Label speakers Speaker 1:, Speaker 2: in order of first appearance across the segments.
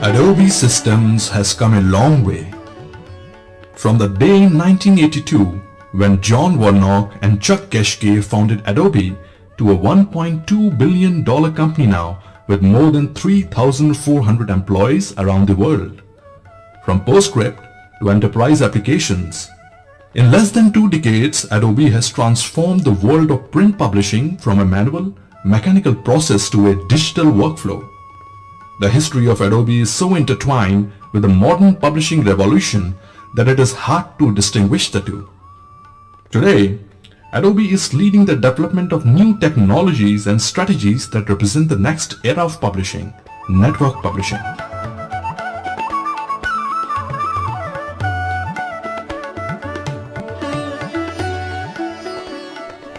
Speaker 1: Adobe Systems has come a long way. From the day in 1982 when John Warnock and Chuck Geschke founded Adobe to a $1.2 billion company now with more than 3,400 employees around the world. From PostScript to enterprise applications, in less than 2 decades, Adobe has transformed the world of print publishing from a manual, mechanical process to a digital workflow. The history of Adobe is so intertwined with the modern publishing revolution that it is hard to distinguish the two. Today, Adobe is leading the development of new technologies and strategies that represent the next era of publishing, network publishing.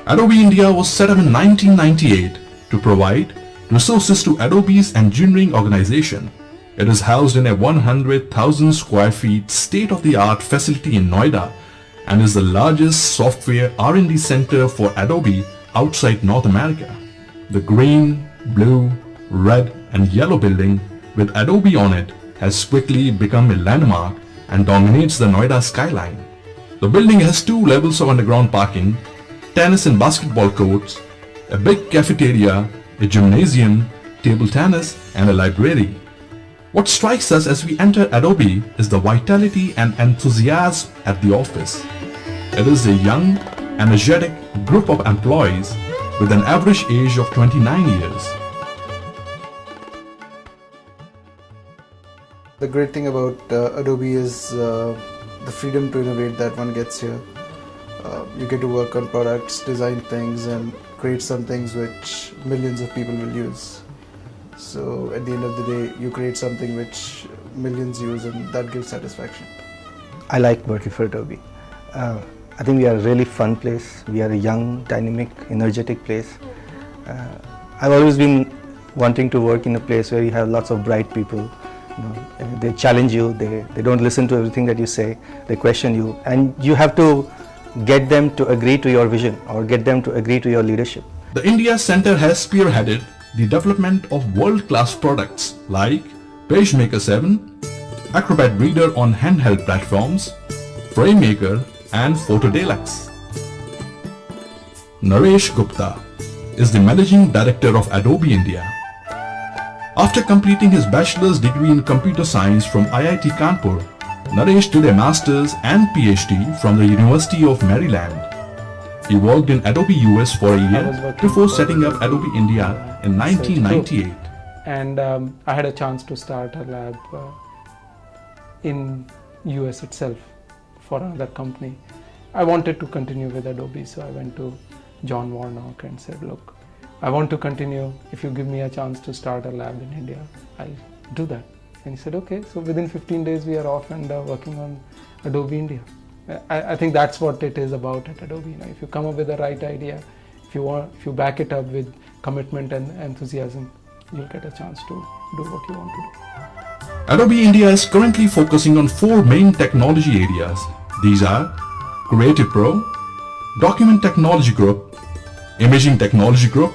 Speaker 1: Adobe India was set up in 1998 to provide resources to Adobe's engineering organization. It is housed in a 100,000 square feet state-of-the-art facility in Noida and is the largest software R&D center for Adobe outside North America. The green, blue, red and yellow building with Adobe on it has quickly become a landmark and dominates the Noida skyline. The building has 2 levels of underground parking, tennis and basketball courts, a big cafeteria, a gymnasium, table tennis and a library. What strikes us as we enter Adobe is the vitality and enthusiasm at the office. It is a young, energetic group of employees with an average age of 29 years.
Speaker 2: The great thing about Adobe is the freedom to innovate that one gets here. You get to work on products, design things and create some things which millions of people will use. So at the end of the day, you create something which millions use and that gives satisfaction.
Speaker 3: I like working for Adobe. I think we are a really fun place. We are a young, dynamic, energetic place. I've always been wanting to work in a place where you have lots of bright people. You know, they challenge you, they don't listen to everything that you say, they question you, and you have to get them to agree to your vision or get them to agree to your leadership.
Speaker 1: The India Center has spearheaded the development of world-class products like PageMaker 7, Acrobat Reader on handheld platforms, FrameMaker and Photo Deluxe. Naresh Gupta is the Managing Director of Adobe India. After completing his bachelor's degree in computer science from IIT Kanpur, Naresh did a master's and PhD from the University of Maryland. He worked in Adobe US for a year before setting up Adobe India in 1998.
Speaker 4: And I had a chance to start a lab in US itself for another company. I wanted to continue with Adobe, so I went to John Warnock and said, look, I want to continue. If you give me a chance to start a lab in India, I'll do that. And he said, okay. So within 15 days we are off and working on Adobe India. I think that's what it is about at Adobe. You know, if you come up with the right idea, if you back it up with commitment and enthusiasm, you'll get a chance to do what you want to do.
Speaker 1: Adobe India is currently focusing on 4 main technology areas. These are Creative Pro, Document Technology Group, Imaging Technology Group,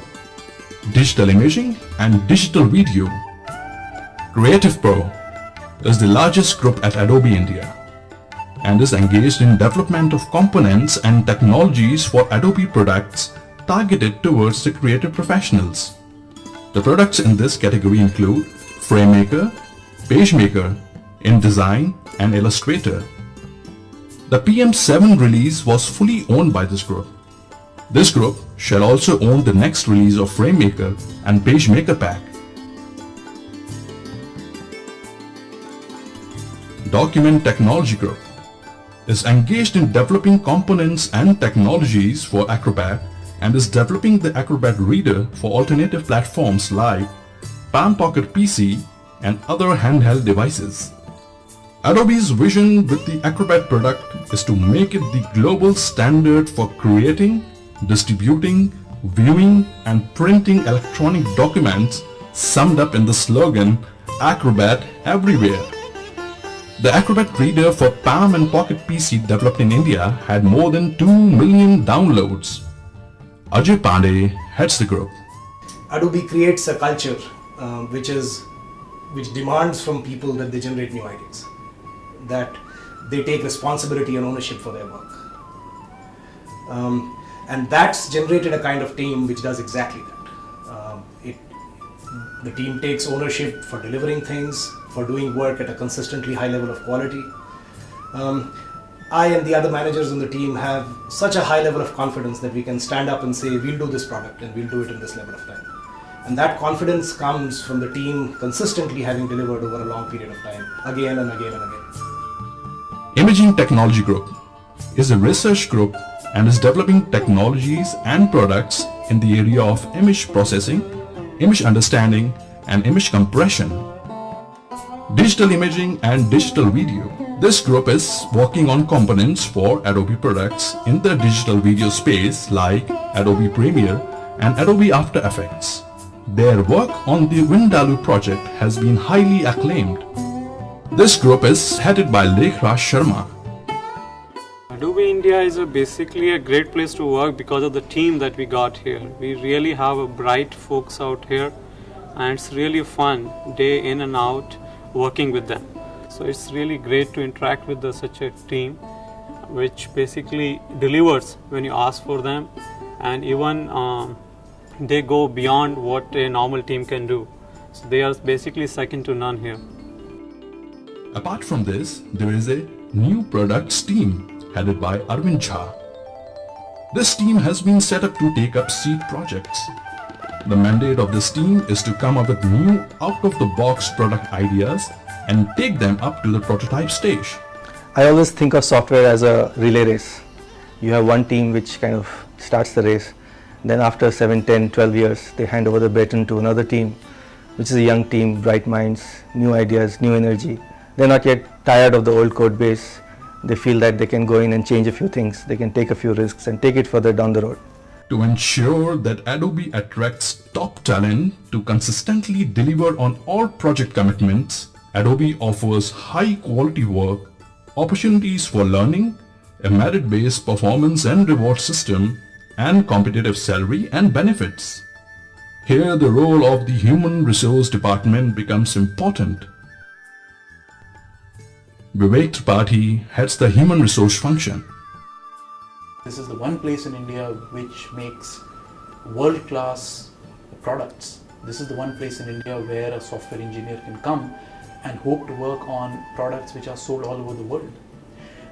Speaker 1: Digital Imaging and Digital Video. Creative Pro is the largest group at Adobe India and is engaged in development of components and technologies for Adobe products targeted towards the creative professionals. The products in this category include FrameMaker, PageMaker, InDesign and Illustrator. The PM7 release was fully owned by this group. This group shall also own the next release of FrameMaker and PageMaker Pack. Document Technology Group is engaged in developing components and technologies for Acrobat and is developing the Acrobat Reader for alternative platforms like Palm Pocket PC and other handheld devices. Adobe's vision with the Acrobat product is to make it the global standard for creating, distributing, viewing and printing electronic documents, summed up in the slogan Acrobat Everywhere. The Acrobat Reader for Palm and Pocket PC developed in India had more than 2 million downloads. Ajay Pandey heads the group.
Speaker 5: Adobe creates a culture which is which demands from people that they generate new ideas, that they take responsibility and ownership for their work. And that's generated a kind of team which does exactly that. The team takes ownership for delivering things, for doing work at a consistently high level of quality. I and the other managers on the team have such a high level of confidence that we can stand up and say, we'll do this product and we'll do it in this level of time. And that confidence comes from the team consistently having delivered over a long period of time, again and again and again.
Speaker 1: Imaging Technology Group is a research group and is developing technologies and products in the area of image processing, image understanding, and image compression, digital imaging and digital video. This group is working on components for Adobe products in the digital video space like Adobe Premiere and Adobe After Effects. Their work on the Vindaloo project has been highly acclaimed. This group is headed by Lekhraj Sharma.
Speaker 6: Adobe India is basically a great place to work because of the team that we got here. We really have a bright folks out here, and it's really fun day in and out working with them. So it's really great to interact with such a team which basically delivers when you ask for them, and even they go beyond what a normal team can do. So they are basically second to none here.
Speaker 1: Apart from this, there is a new products team headed by Arvind Jha. This team has been set up to take up seed projects. The mandate of this team is to come up with new out-of-the-box product ideas and take them up to the prototype stage.
Speaker 3: I always think of software as a relay race. You have one team which kind of starts the race. Then after 7, 10, 12 years, they hand over the baton to another team, which is a young team, bright minds, new ideas, new energy. They're not yet tired of the old code base. They feel that they can go in and change a few things. They can take a few risks and take it further down the road.
Speaker 1: To ensure that Adobe attracts top talent to consistently deliver on all project commitments, Adobe offers high quality work, opportunities for learning, a merit-based performance and reward system, and competitive salary and benefits. Here the role of the Human Resource Department becomes important. Vivek Tripathi heads the Human Resource function.
Speaker 7: This is the one place in India which makes world-class products. This is the one place in India where a software engineer can come and hope to work on products which are sold all over the world.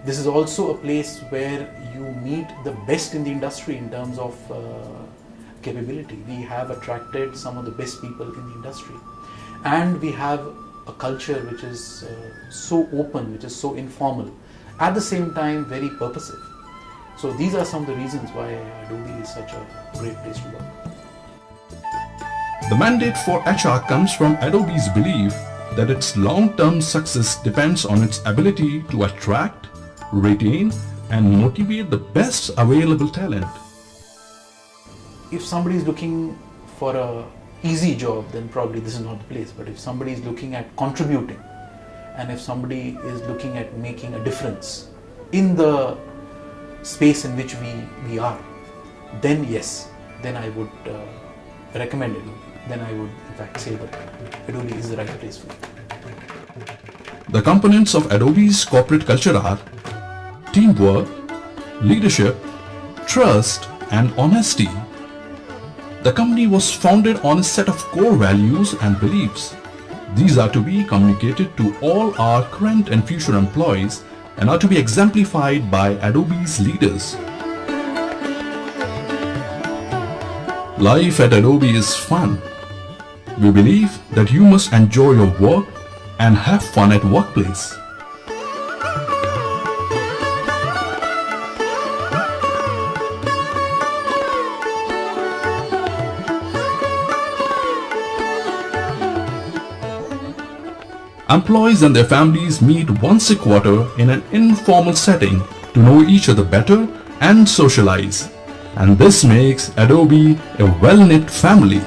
Speaker 7: This is also a place where you meet the best in the industry in terms of capability. We have attracted some of the best people in the industry, and we have a culture which is so open, which is so informal, at the same time very purposive. So these are some of the reasons why Adobe is such a great place to work.
Speaker 1: The mandate for HR comes from Adobe's belief that its long-term success depends on its ability to attract, retain, and motivate the best available talent.
Speaker 7: If somebody is looking for a easy job, then probably this is not the place. But if somebody is looking at contributing, and if somebody is looking at making a difference in the space in which we are, then yes, then I would recommend Adobe. Then I would in fact say that Adobe is the right place for you.
Speaker 1: The components of Adobe's corporate culture are teamwork, leadership, trust, and honesty. The company was founded on a set of core values and beliefs. These are to be communicated to all our current and future employees and are to be exemplified by Adobe's leaders. Life at Adobe is fun. We believe that you must enjoy your work and have fun at workplace. Employees and their families meet once a quarter in an informal setting to know each other better and socialize. And this makes Adobe a well-knit family.